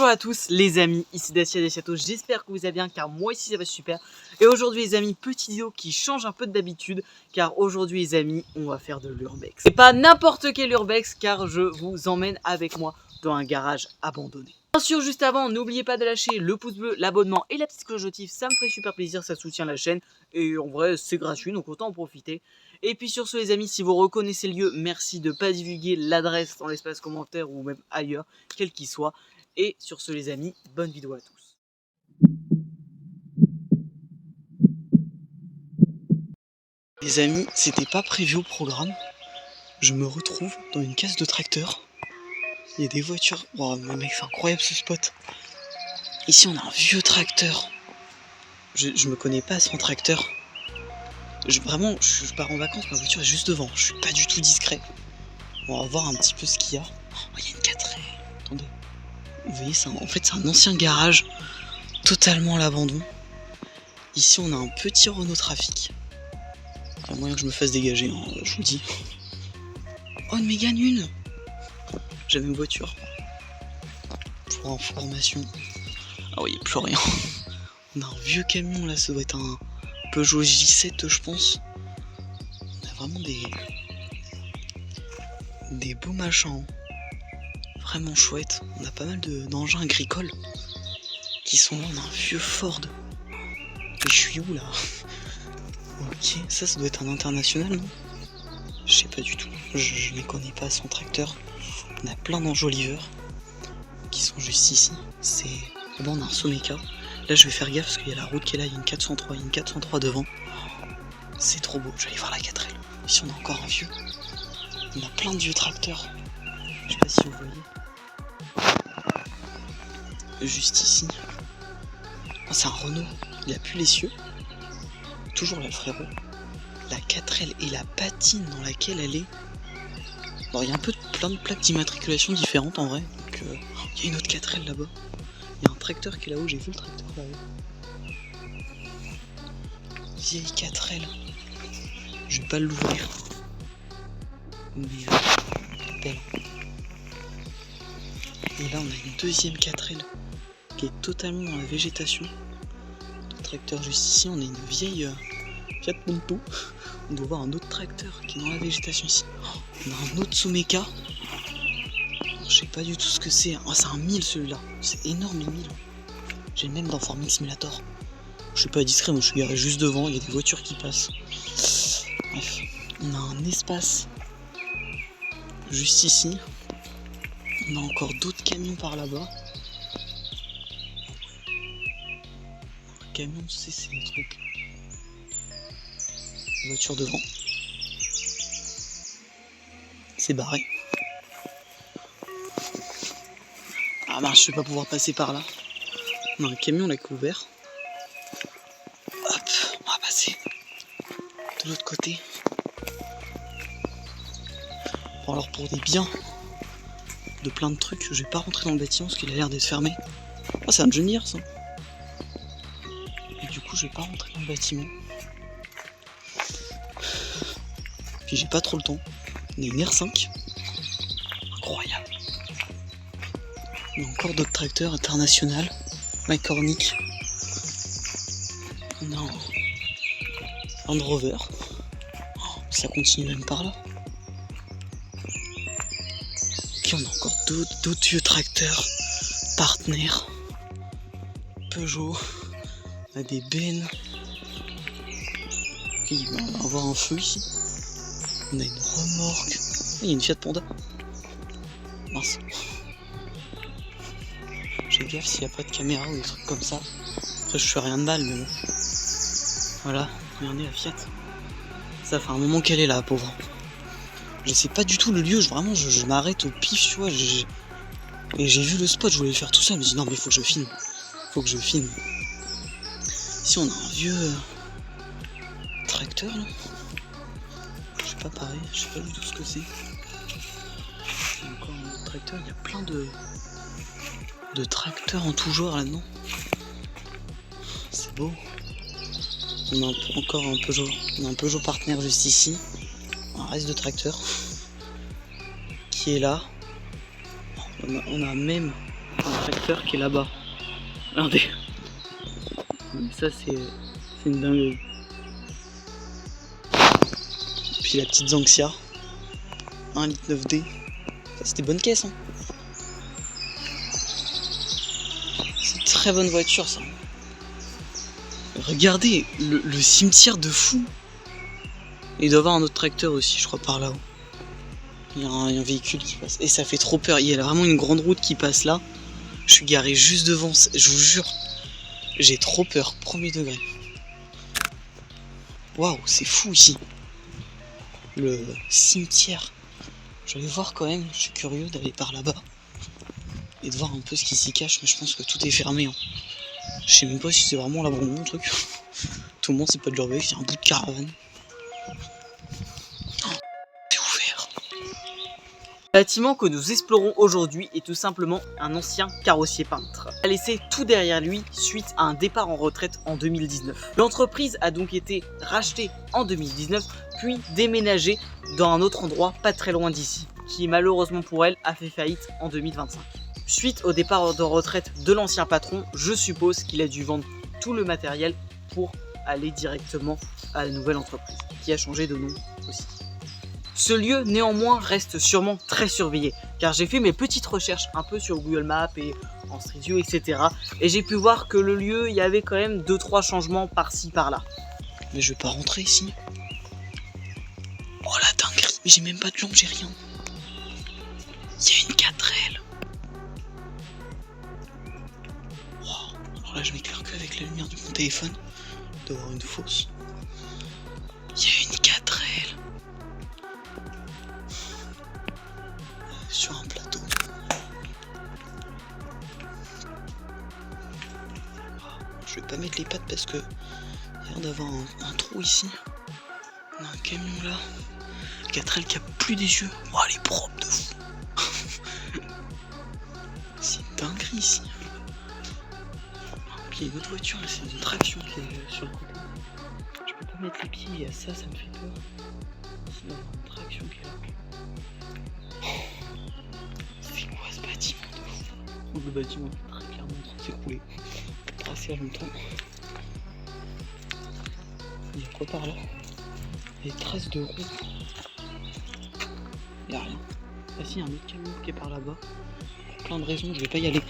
Bonjour à tous les amis, ici Dacia des Châteaux, j'espère que vous allez bien car moi ici ça va super. Et aujourd'hui les amis, petite vidéo qui change un peu d'habitude car aujourd'hui les amis, on va faire de l'urbex. Et pas n'importe quel urbex car je vous emmène avec moi dans un garage abandonné. Bien sûr, juste avant, n'oubliez pas de lâcher le pouce bleu, l'abonnement et la petite cloche notif, ça me ferait super plaisir, ça soutient la chaîne. Et en vrai, c'est gratuit, donc autant en profiter. Et puis sur ce les amis, si vous reconnaissez le lieu, merci de ne pas divulguer l'adresse dans l'espace commentaire ou même ailleurs, quel qu'il soit. Et sur ce les amis, bonne vidéo à tous. Les amis, c'était pas prévu au programme. Je me retrouve dans une case de tracteur. Il y a des voitures. Wow, mais mec, c'est incroyable ce spot. Ici, on a un vieux tracteur. Je me connais pas sans tracteur. Vraiment, je pars en vacances, ma voiture est juste devant. Je suis pas du tout discret. On va voir un petit peu ce qu'il y a. Oh, il y a une 4L. Attendez. Vous voyez, en fait, c'est un ancien garage. Totalement à l'abandon. Ici, on a un petit Renault Trafic. Il y a moyen que je me fasse dégager, hein, je vous dis. Oh, une Mégane une. J'avais une voiture. Pour information. Ah oui, il n'y a plus rien. On a un vieux camion là, ça doit être un Peugeot J7 je pense. On a vraiment des beaux machins. Vraiment chouette. On a pas mal d'engins agricoles qui sont là. On a un vieux Ford. Mais je suis où là? Ok, ça doit être un international, non? Je sais pas du tout. Je ne connais pas son tracteur. On a plein d'enjoliveurs qui sont juste ici. C'est. Bon, on a un Someca. Là, je vais faire gaffe parce qu'il y a la route qui est là. Il y a une 403, il y a une 403 devant. C'est trop beau. Je vais aller voir la 4L. Ici, on a encore un vieux. On a plein de vieux tracteurs. Je sais pas si vous voyez. Juste ici. Oh, c'est un Renault. Il a plus l'essieu. Toujours là, le frérot. La 4L et la patine dans laquelle elle est. Alors, il y a un peu plein de plaques d'immatriculation différentes en vrai. Donc, il y a une autre 4L là-bas. Il y a un tracteur qui est là-haut. J'ai vu le tracteur là-haut. Vieille 4L. Je vais pas l'ouvrir. Mais belle. Et là, on a une deuxième 4L qui est totalement dans la végétation. Le tracteur juste ici, on a une vieille Fiat Punto. On doit voir un autre tracteur qui est dans la végétation ici. On a un autre Someca. Je sais pas du tout ce que c'est. Oh, c'est un 1000 celui-là. C'est énorme les 1000. J'ai le même dans Farming Simulator. Je suis pas discret, moi je suis garé juste devant. Il y a des voitures qui passent. Bref, on a un espace juste ici. On a encore d'autres camions par là-bas. Un camion, tu sais, c'est des trucs. Voiture devant. C'est barré. Ah mince, je vais pas pouvoir passer par là. On a un camion là qui est ouvert. Hop, on va passer de l'autre côté. Bon alors pour des biens de plein de trucs, je vais pas rentrer dans le bâtiment parce qu'il a l'air d'être fermé. Oh, c'est un Junior ça. Et du coup je vais pas rentrer dans le bâtiment. Puis j'ai pas trop le temps. On a une R5. Incroyable. On a encore d'autres tracteurs internationaux. McCormick. On a un Land Rover. Oh, ça continue même par là. Puis on a encore d'autres vieux tracteurs. Partenaires. Peugeot. On a des bennes. Puis on va avoir un feu ici. On a une remorque. Il y a une Fiat Panda. Mince. J'ai gaffe s'il n'y a pas de caméra ou des trucs comme ça. Après je fais rien de mal mais bon. Voilà, regardez la Fiat. Ça fait un moment qu'elle est là, pauvre. Je sais pas du tout le lieu, je m'arrête au pif, tu vois. Et j'ai vu le spot, je voulais le faire tout seul. Je me dis non mais faut que je filme. Faut que je filme. Ici on a un vieux tracteur là. Je sais pas pareil, je sais pas du tout ce que c'est. Il y a encore un autre tracteur, il y a plein de tracteurs en tout genre là-dedans. C'est beau. On a encore un Peugeot. On a un Peugeot partenaire juste ici. Un reste de tracteur qui est là. On a même un tracteur qui est là-bas. Regardez. Mais ça c'est une dinguerie. Puis la petite Zanxia. 1 litre 9D. Ça c'était bonne caisse hein. C'est une très bonne voiture ça. Regardez le cimetière de fou. Il doit y avoir un autre tracteur aussi je crois par là-haut. Il y a un véhicule qui passe. Et ça fait trop peur. Il y a vraiment une grande route qui passe là. Je suis garé juste devant. Je vous jure. J'ai trop peur. Premier degré. Waouh, c'est fou ici. Le cimetière. Je vais voir quand même. Je suis curieux d'aller par là-bas. Et de voir un peu ce qui s'y cache. Mais je pense que tout est fermé. Hein. Je sais même pas si c'est vraiment l'abandon le truc. Tout le monde c'est pas de l'urbex. C'est un bout de caravane. Le bâtiment que nous explorons aujourd'hui est tout simplement un ancien carrossier peintre. Il a laissé tout derrière lui suite à un départ en retraite en 2019. L'entreprise a donc été rachetée en 2019 puis déménagée dans un autre endroit pas très loin d'ici, qui malheureusement pour elle a fait faillite en 2025. Suite au départ de retraite de l'ancien patron, je suppose qu'il a dû vendre tout le matériel pour aller directement à la nouvelle entreprise, qui a changé de nom aussi. Ce lieu néanmoins reste sûrement très surveillé, car j'ai fait mes petites recherches un peu sur Google Maps et en Street View, etc. Et j'ai pu voir que le lieu, il y avait quand même 2-3 changements par-ci par-là. Mais je vais pas rentrer ici. Oh la dinguerie, mais j'ai même pas de lampe, j'ai rien. Il y a une 4L. Wow. Alors là je m'éclaire que avec la lumière de mon téléphone. D'avoir une fausse. Il y a une 4L. Sur un plateau. Je vais pas mettre les pattes parce que il y a l'air d'avoir un trou ici. On a un camion là. 4L qui a plus des yeux. Oh, elle est propre de fou. C'est une dinguerie ici. Puis il y a une autre voiture là, c'est une traction qui est sur le côté. Je peux pas mettre les pieds, il y a ça, ça me fait peur. Il y a une traction qui est là. Ce bâtiment de fou. Le bâtiment est très clairement en train de s'écrouler. Tracé à longtemps. Il y a quoi par là? Des traces de roues. Il y a rien. Ah si, il y a un autre camion qui est par là-bas. Pour plein de raisons, je vais pas y aller.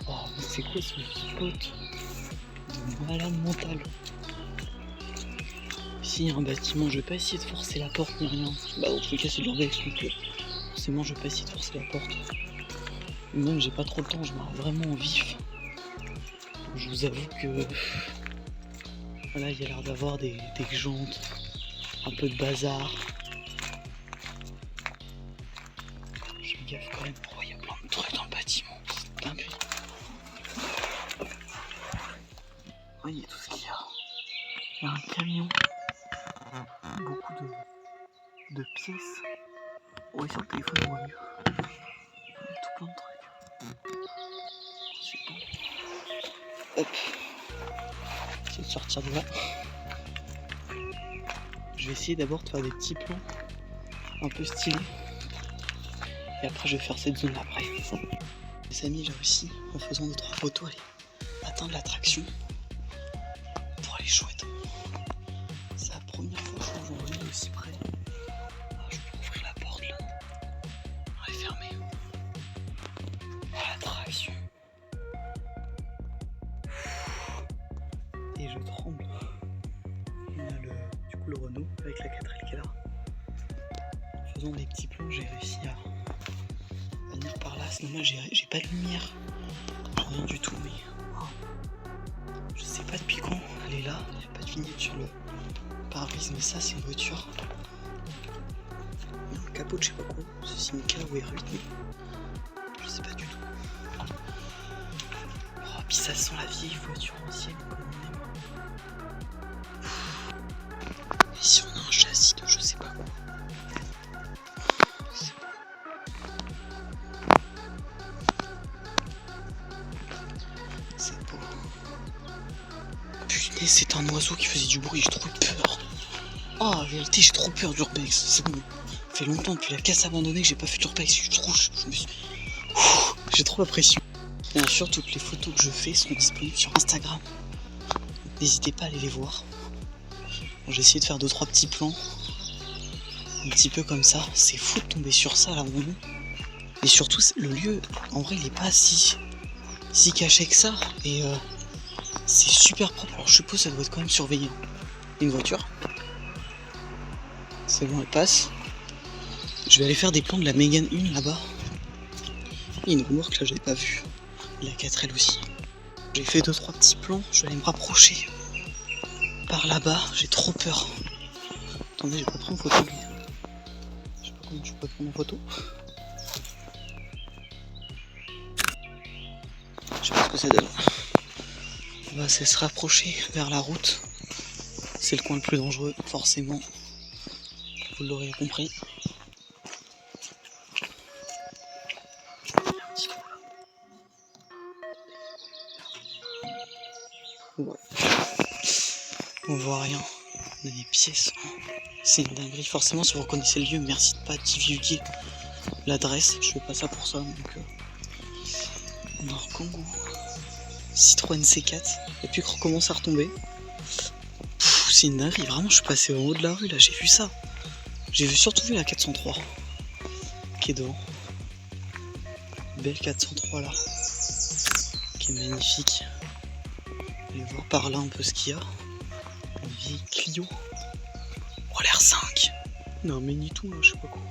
Oh, mais c'est quoi ce spot de malade mental? Ici, il y a un bâtiment. Je vais pas essayer de forcer la porte ni rien. Bah, au tout cas, c'est de l'urbex, donc forcément, je vais pas essayer de forcer la porte. Même, j'ai pas trop le temps, je m'arrête vraiment en vif. Je vous avoue que voilà, il y a l'air d'avoir des jantes, un peu de bazar. Je fais gaffe quand même. Oh, il y a plein de trucs dans le bâtiment, c'est dingue. Voyez tout ce qu'il y a. Il y a un camion, beaucoup de pièces. Ouais, sur le téléphone, on voit mieux. Il y a tout plein de trucs. C'est bon. Hop. J'essaie de sortir de là. Je vais essayer d'abord de faire des petits plans un peu stylés. Et après, je vais faire cette zone après. Les amis, j'ai réussi en faisant 2-3 photos à atteindre l'attraction pour aller chouette. C'est la première fois que je vois un aussi près. Ah, je peux ouvrir la porte là. Elle est fermée. Oh, l'attraction. Et je tremble. On a du coup le Renault avec la 4L qui est là. En faisant des petits plans, j'ai réussi à venir par là. C'est dommage, j'ai pas de lumière. Rien du tout, mais oh. Je sais pas depuis quand elle est là. Il n'y a pas de vignette sur le pare-brise, mais ça c'est une voiture. Il y a un capot de je sais pas quoi. C'est Simca ou R8, mais je sais pas du tout. Oh, puis ça sent la vieille voiture ancienne comme on aime. Ici on a un châssis de je sais pas quoi. C'est beau. Putain, c'est un oiseau qui faisait du bruit, j'ai trop peur. Oh, en vérité, j'ai trop peur d'urbex. C'est bon. Ça fait longtemps depuis la casse abandonnée que j'ai pas fait d'urbex. Je suis trop. J'ai trop la pression. Bien sûr, toutes les photos que je fais sont disponibles sur Instagram. N'hésitez pas à aller les voir. Bon, j'ai essayé de faire 2-3 petits plans. Un petit peu comme ça. C'est fou de tomber sur ça là où on est. Et surtout, le lieu, en vrai, il est pas si caché que ça. Et c'est super propre. Alors je suppose que ça doit être quand même surveillé. Une voiture. C'est bon, elle passe. Je vais aller faire des plans de la Mégane 1 là-bas. Il y a une remorque là, j'avais pas vu. La 4L aussi. J'ai fait 2-3 petits plans. Je vais aller me rapprocher. Par là-bas, j'ai trop peur. Attendez, j'ai pas pris en photo. Je sais pas comment je peux prendre en photo. Je sais pas ce que ça donne. On va se rapprocher vers la route. C'est le coin le plus dangereux, forcément. Vous l'aurez compris. Ouais. On voit rien. On a des pièces. C'est une dinguerie. Forcément, si vous reconnaissez le lieu, merci de pas divulguer l'adresse. Je fais pas ça pour ça. Donc, Nord Congo. Citroën C4. Et puis qu'on recommence à retomber. C'est une dinguerie. Vraiment, je suis passé en haut de la rue là. J'ai vu ça. J'ai surtout vu la 403 qui est devant. Belle 403 là. Qui est magnifique. Allez voir par là un peu ce qu'il y a. Une vieille Clio. Oh, l'air 5. Non, mais ni tout là, je sais pas quoi.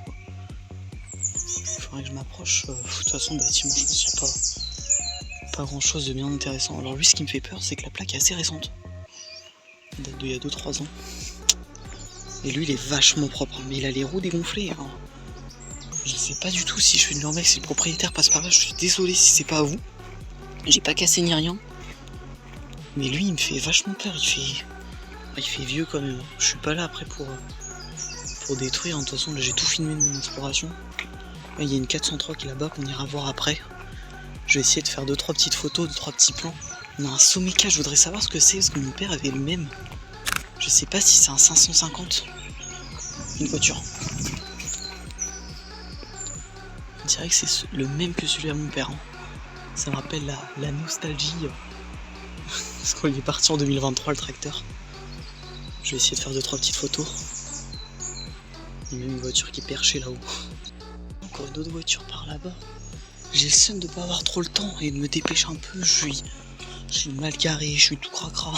Il faudrait que je m'approche. De toute façon, le bâtiment, je pense qu'il n'y a pas grand chose de bien intéressant. Alors, lui, ce qui me fait peur, c'est que la plaque est assez récente. Elle date d'il y a 2-3 ans. Et lui, il est vachement propre. Mais il a les roues dégonflées. Hein. Je sais pas du tout si je fais de l'urbex, si le propriétaire passe par là. Je suis désolé si c'est pas à vous. J'ai pas cassé ni rien. Mais lui, il me fait vachement peur. Il fait vieux quand même. Je suis pas là après pour détruire. De toute façon, là, j'ai tout filmé de mon exploration. Là, il y a une 403 qui est là-bas qu'on ira voir après. Je vais essayer de faire 2-3 petites photos, 2-3 petits plans. On a un Someca, je voudrais savoir ce que c'est, parce que mon père avait le même. Je sais pas si c'est un 550. Une voiture. On dirait que c'est le même que celui à mon père. Hein. Ça me rappelle la nostalgie. Parce qu'il est parti en 2023 le tracteur. Je vais essayer de faire 2-3 petites photos. Il y a même une voiture qui est perchée là-haut. Encore une autre voiture par là-bas. J'ai le seum de pas avoir trop le temps et de me dépêcher un peu. Je suis mal garé, je suis tout cracra.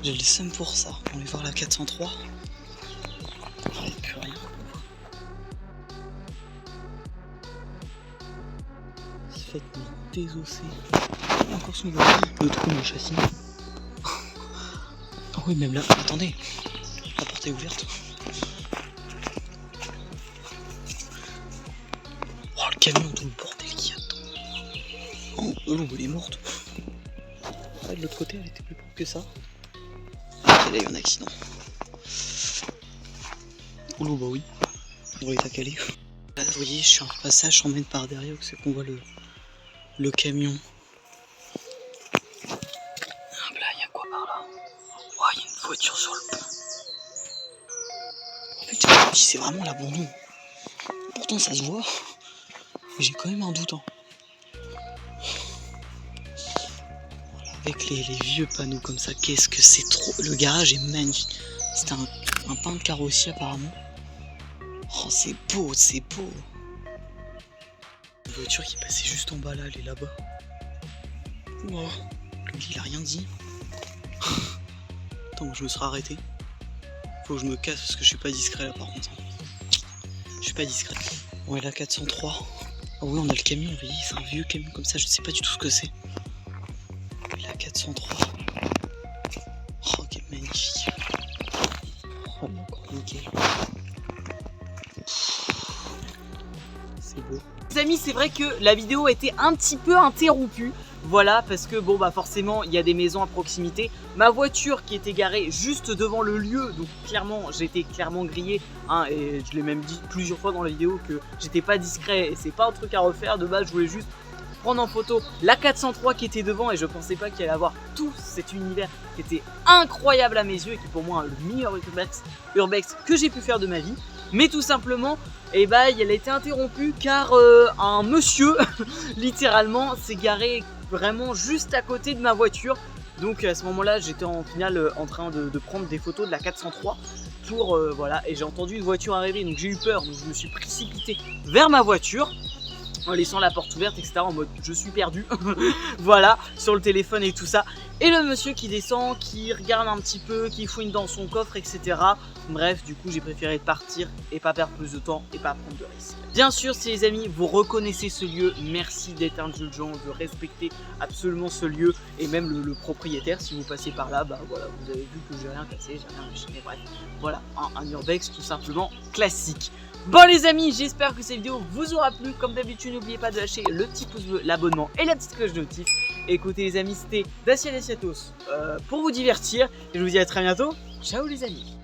J'ai le seum pour ça. On va voir la 403. Il n'y a plus rien. Faites-moi désosser. Encore son le trou de châssis. Oh oui, même là. Attendez. La porte est ouverte. Oh, le camion, tout le bordel qu'il y a dedans. Oh, l'eau, elle est morte. Ah, de l'autre côté, elle était plus propre que ça. Et là, il y a eu un accident. Oh, l'eau, bah oui. On va y calé. Là, vous voyez, je suis en passage, j'emmène par derrière, c'est qu'on voit le camion. Ah, là, il y a quoi par là? Oh, il y a une voiture sur le pont. En fait, je me dis, c'est vraiment l'abandon. Pourtant, ça se voit. J'ai quand même un doute. Hein. Voilà, avec les vieux panneaux comme ça, qu'est-ce que c'est trop. Le garage est magnifique. C'était un pain de carrossier apparemment. Oh, c'est beau, c'est beau. Une voiture qui passait juste en bas là, elle est là-bas. Wow. Le gars, il a rien dit. Attends, je me serai arrêté. Faut que je me casse parce que je suis pas discret là par contre. Je suis pas discret. Ouais, la 403. Oh oui, on a le camion, vous voyez, c'est un vieux camion comme ça, je sais pas du tout ce que c'est. La 403. Oh, quel magnifique. Oh, encore nickel. C'est beau. Les amis, c'est vrai que la vidéo a été un petit peu interrompue. Voilà, parce que bon bah forcément il y a des maisons à proximité. Ma voiture qui était garée juste devant le lieu, donc clairement j'étais clairement grillé hein, et je l'ai même dit plusieurs fois dans la vidéo que j'étais pas discret et c'est pas un truc à refaire. De base je voulais juste prendre en photo la 403 qui était devant et je pensais pas qu'il allait avoir tout cet univers qui était incroyable à mes yeux et qui pour moi est le meilleur urbex que j'ai pu faire de ma vie. mais tout simplement elle a été interrompue car un monsieur littéralement s'est garé vraiment juste à côté de ma voiture. Donc à ce moment là j'étais en finale en train de prendre des photos de la 403 pour voilà, et j'ai entendu une voiture arriver, donc j'ai eu peur, donc je me suis précipité vers ma voiture en laissant la porte ouverte, etc. en mode je suis perdu. Voilà, sur le téléphone et tout ça. Et le monsieur qui descend, qui regarde un petit peu, qui fouine dans son coffre, etc. Bref, du coup j'ai préféré partir et pas perdre plus de temps et pas prendre de risques. Bien sûr, si les amis vous reconnaissez ce lieu, merci d'être indulgent, de respecter absolument ce lieu et même le propriétaire. Si vous passez par là, bah voilà, vous avez vu que j'ai rien cassé, j'ai rien lâché. Bref, voilà, un urbex tout simplement classique. Bon les amis, j'espère que cette vidéo vous aura plu. Comme d'habitude, n'oubliez pas de lâcher le petit pouce bleu, l'abonnement et la petite cloche de notif. Écoutez les amis, c'était Dacia Daciatos pour vous divertir. Et je vous dis à très bientôt. Ciao les amis.